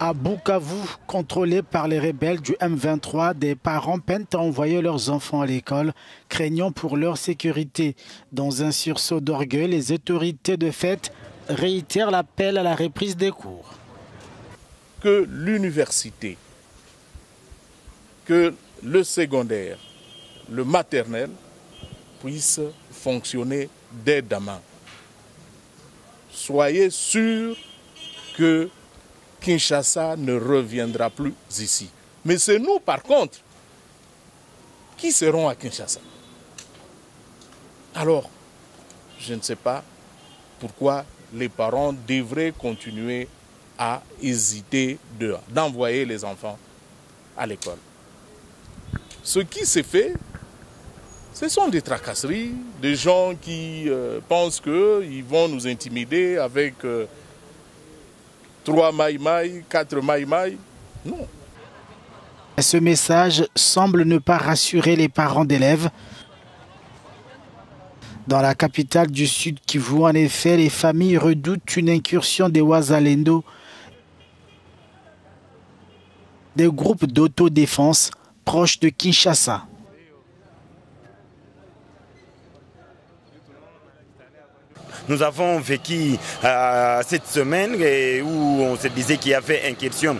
À Bukavu, contrôlés par les rebelles du M23, des parents peinent à envoyer leurs enfants à l'école, craignant pour leur sécurité. Dans un sursaut d'orgueil, les autorités de fait réitèrent l'appel à la reprise des cours. Que l'université, que le secondaire, le maternel puissent fonctionner dès demain. Soyez sûrs que Kinshasa ne reviendra plus ici. Mais c'est nous, par contre, qui serons à Kinshasa. Alors, je ne sais pas pourquoi les parents devraient continuer à hésiter d'envoyer les enfants à l'école. Ce qui s'est fait, ce sont des tracasseries, des gens qui pensent qu'ils vont nous intimider avec 3 maïmaï, 4 maïmaï. Non. Ce message semble ne pas rassurer les parents d'élèves. Dans la capitale du Sud Kivu, en effet, les familles redoutent une incursion des Wazalendo, des groupes d'autodéfense proches de Kinshasa. Nous avons vécu cette semaine où on se disait qu'il y avait incursion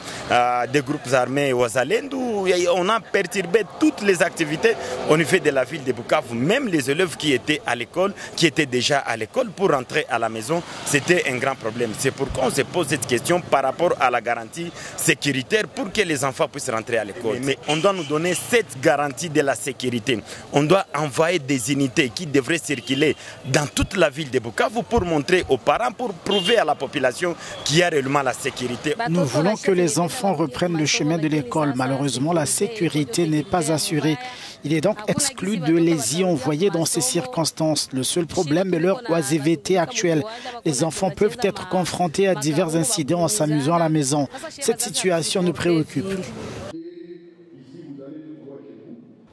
des groupes armés Wazalendo. On a perturbé toutes les activités au niveau de la ville de Bukavu. Même les élèves qui étaient à l'école, qui étaient déjà à l'école, pour rentrer à la maison, c'était un grand problème. C'est pourquoi on se pose cette question par rapport à la garantie sécuritaire pour que les enfants puissent rentrer à l'école. Mais on doit nous donner cette garantie de la sécurité. On doit envoyer des unités qui devraient circuler dans toute la ville de Bukavu pour montrer aux parents, pour prouver à la population qu'il y a réellement la sécurité. Nous voulons que les enfants reprennent le chemin de l'école. Malheureusement, la sécurité n'est pas assurée. Il est donc exclu de les y envoyer dans ces circonstances. Le seul problème est leur oisiveté actuelle. Les enfants peuvent être confrontés à divers incidents en s'amusant à la maison. Cette situation nous préoccupe.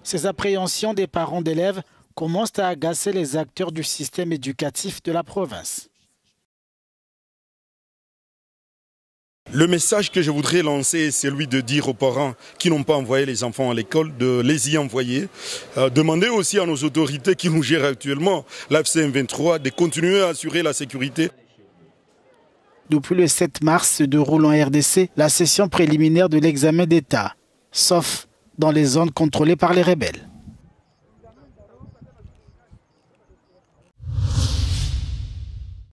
Ces appréhensions des parents d'élèves commencent à agacer les acteurs du système éducatif de la province. Le message que je voudrais lancer, c'est celui de dire aux parents qui n'ont pas envoyé les enfants à l'école de les y envoyer. Demander aussi à nos autorités qui nous gèrent actuellement, l'AFC M23, de continuer à assurer la sécurité. Depuis le 7 mars se déroule en RDC la session préliminaire de l'examen d'État, sauf dans les zones contrôlées par les rebelles.